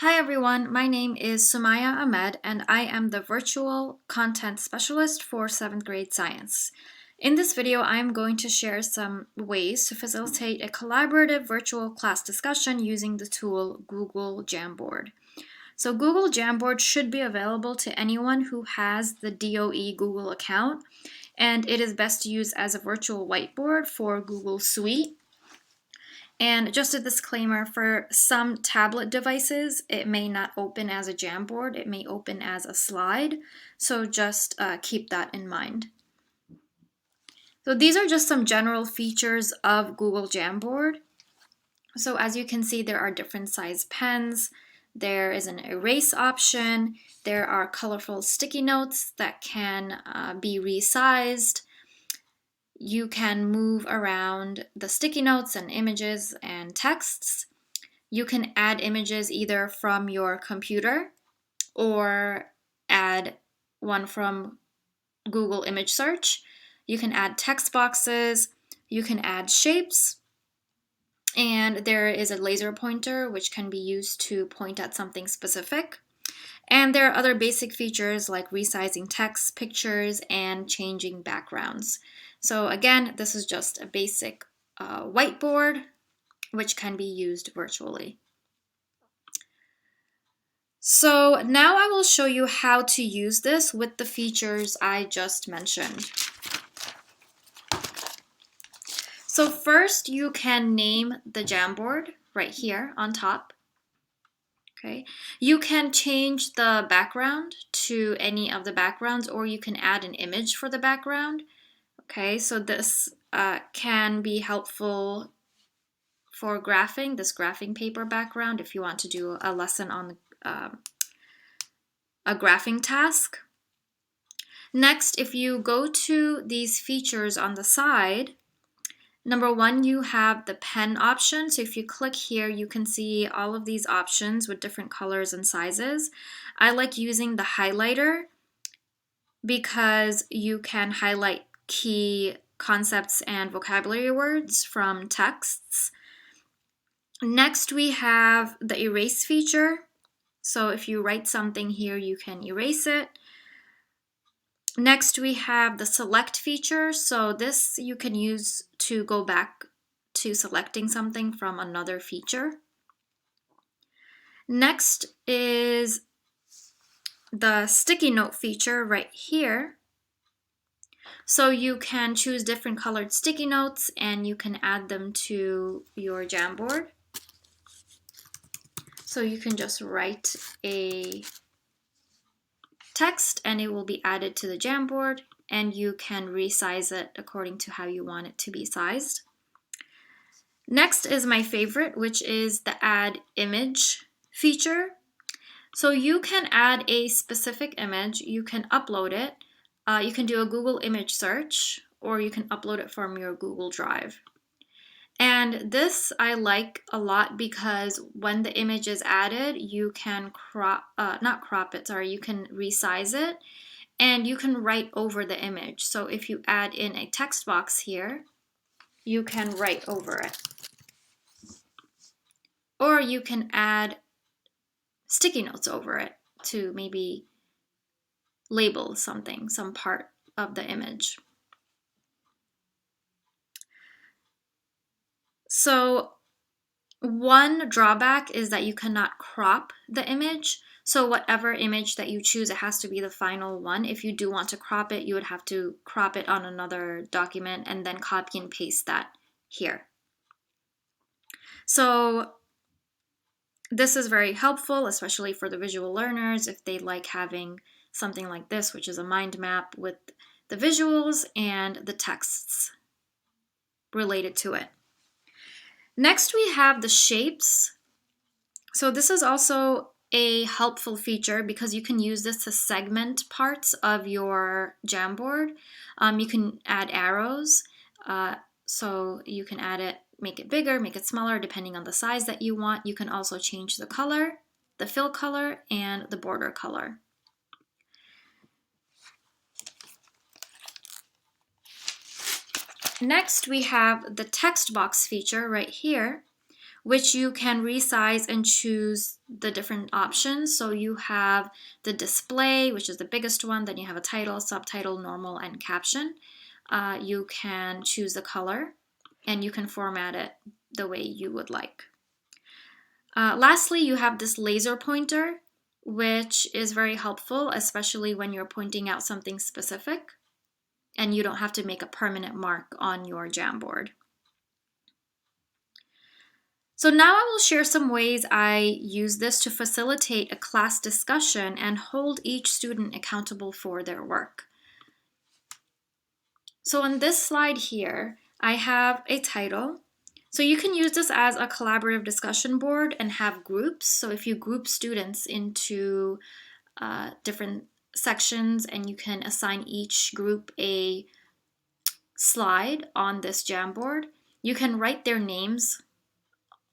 Hi everyone, my name is Sumaya Ahmed and I am the Virtual Content Specialist for 7th grade science. In this video, I'm going to share some ways to facilitate a collaborative virtual class discussion using the tool Google Jamboard. So Google Jamboard should be available to anyone who has the DOE Google account, and it is best used as a virtual whiteboard for Google Suite. And just a disclaimer, for some tablet devices, it may not open as a Jamboard, it may open as a slide, so just keep that in mind. So these are just some general features of Google Jamboard. So as you can see, there are different size pens, there is an erase option, there are colorful sticky notes that can be resized. You can move around the sticky notes and images and texts. You can add images either from your computer or add one from Google image search. You can add text boxes. You can add shapes. And there is a laser pointer which can be used to point at something specific. And there are other basic features like resizing text, pictures, and changing backgrounds. So again, this is just a basic whiteboard which can be used virtually. So now I will show you how to use this with the features I just mentioned. So first you can name the Jamboard right here on top. Okay. You can change the background to any of the backgrounds, or you can add an image for the background. Okay, so this can be helpful for graphing, this graphing paper background, if you want to do a lesson on a graphing task. Next, if you go to these features on the side, number one, you have the pen option. So if you click here, you can see all of these options with different colors and sizes. I like using the highlighter because you can highlight key concepts and vocabulary words from texts. Next, we have the erase feature. So if you write something here, you can erase it. Next, we have the select feature. So this you can use to go back to selecting something from another feature. Next is the sticky note feature right here. So you can choose different colored sticky notes and you can add them to your Jamboard. So you can just write a text and it will be added to the Jamboard, and you can resize it according to how you want it to be sized. Next is my favorite, which is the add image feature. So you can add a specific image, you can upload it, you can do a Google image search, or you can upload it from your Google Drive. And this I like a lot because when the image is added, you can you can resize it and you can write over the image. So if you add in a text box here, you can write over it. Or you can add sticky notes over it to maybe label something, some part of the image. So one drawback is that you cannot crop the image. So whatever image that you choose, it has to be the final one. If you do want to crop it, you would have to crop it on another document and then copy and paste that here. So this is very helpful, especially for the visual learners, if they like having something like this, which is a mind map with the visuals and the texts related to it. Next, we have the shapes. So this is also a helpful feature because you can use this to segment parts of your Jamboard. You can add arrows, so you can add it, make it bigger, make it smaller, depending on the size that you want. You can also change the color, the fill color, and the border color. Next, we have the text box feature right here, which you can resize and choose the different options. So you have the display, which is the biggest one, then you have a title, subtitle, normal, and caption. You can choose the color, and you can format it the way you would like. Lastly, you have this laser pointer, which is very helpful, especially when you're pointing out something specific and you don't have to make a permanent mark on your Jamboard. So now I will share some ways I use this to facilitate a class discussion and hold each student accountable for their work. So on this slide here, I have a title. So you can use this as a collaborative discussion board and have groups. So if you group students into different sections, and you can assign each group a slide on this Jamboard, you can write their names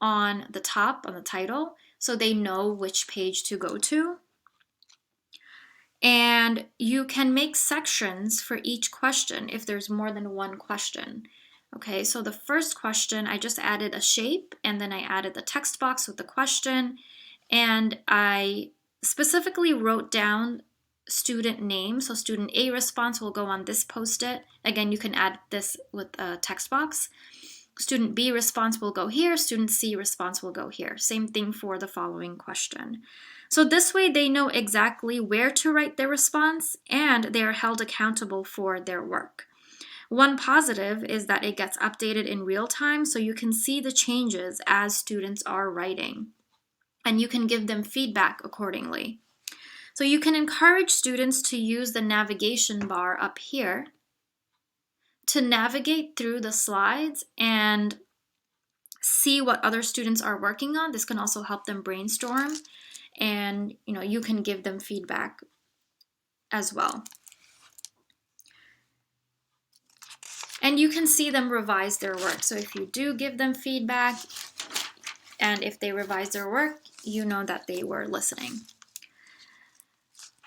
on the top, on the title, so they know which page to go to. And you can make sections for each question if there's more than one question. Okay, so the first question, I just added a shape, and then I added the text box with the question, and I specifically wrote down student name. So student A response will go on this post-it. Again, you can add this with a text box. Student B response will go here. Student C response will go here. Same thing for the following question. So this way they know exactly where to write their response, and they are held accountable for their work. One positive is that it gets updated in real time, so you can see the changes as students are writing, and you can give them feedback accordingly. So you can encourage students to use the navigation bar up here to navigate through the slides and see what other students are working on. This can also help them brainstorm, and you can give them feedback as well. And you can see them revise their work. So if you do give them feedback, and if they revise their work, you know that they were listening.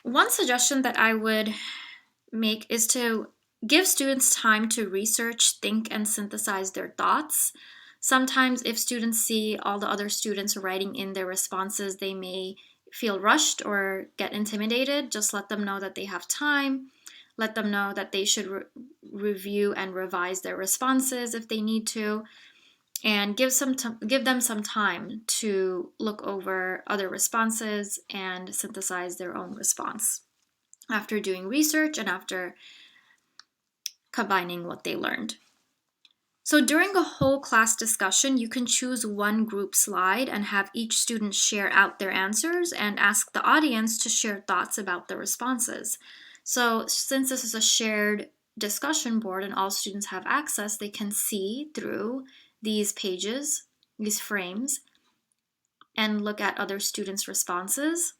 One suggestion that I would make is to give students time to research, think, and synthesize their thoughts. Sometimes if students see all the other students writing in their responses, they may feel rushed or get intimidated. Just let them know that they have time. Let them know that they should review and revise their responses if they need to, and give them some time to look over other responses and synthesize their own response after doing research and after combining what they learned. So during a whole class discussion, you can choose one group slide and have each student share out their answers and ask the audience to share thoughts about the responses. So since this is a shared discussion board and all students have access, they can see through these pages, these frames, and look at other students' responses.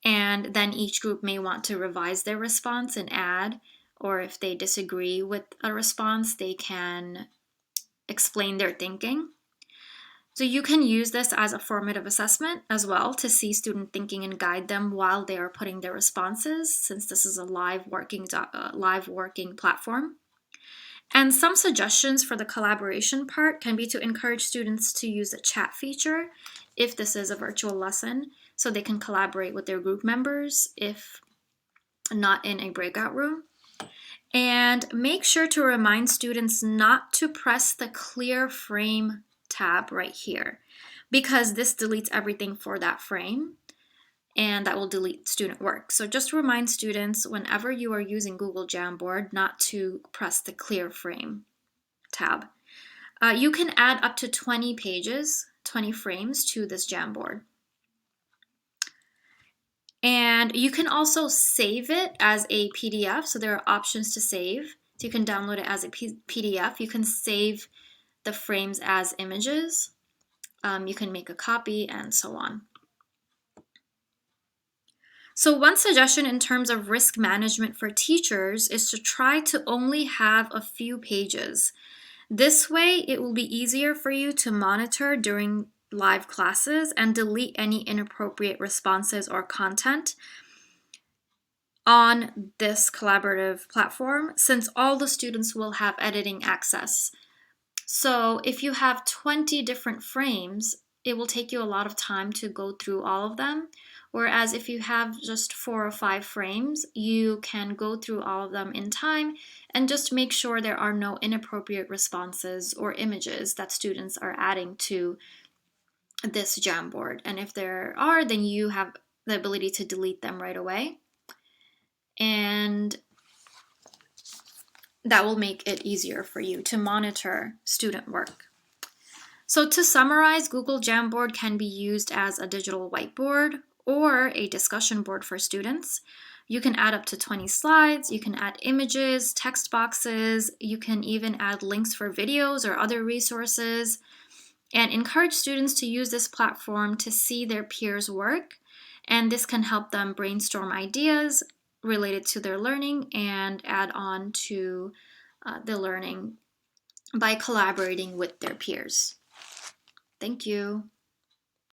And then each group may want to revise their response and add, or if they disagree with a response, they can explain their thinking. So you can use this as a formative assessment as well to see student thinking and guide them while they are putting their responses, since this is a live working platform. And some suggestions for the collaboration part can be to encourage students to use the chat feature if this is a virtual lesson, so they can collaborate with their group members if not in a breakout room. And make sure to remind students not to press the clear frame tab right here, because this deletes everything for that frame, and that will delete student work. So just remind students whenever you are using Google Jamboard not to press the clear frame tab. You can add up to 20 pages, 20 frames to this Jamboard. And you can also save it as a PDF. So there are options to save. So you can download it as a PDF. You can save the frames as images. You can make a copy and so on. So one suggestion in terms of risk management for teachers is to try to only have a few pages. This way, it will be easier for you to monitor during live classes and delete any inappropriate responses or content on this collaborative platform, since all the students will have editing access So if you have 20 different frames, it will take you a lot of time to go through all of them. Whereas if you have just 4 or 5 frames, you can go through all of them in time and just make sure there are no inappropriate responses or images that students are adding to this Jamboard. And if there are, then you have the ability to delete them right away. And that will make it easier for you to monitor student work. So to summarize, Google Jamboard can be used as a digital whiteboard or a discussion board for students. You can add up to 20 slides, you can add images, text boxes, you can even add links for videos or other resources, and encourage students to use this platform to see their peers' work. And this can help them brainstorm ideas related to their learning and add on to the learning by collaborating with their peers. Thank you.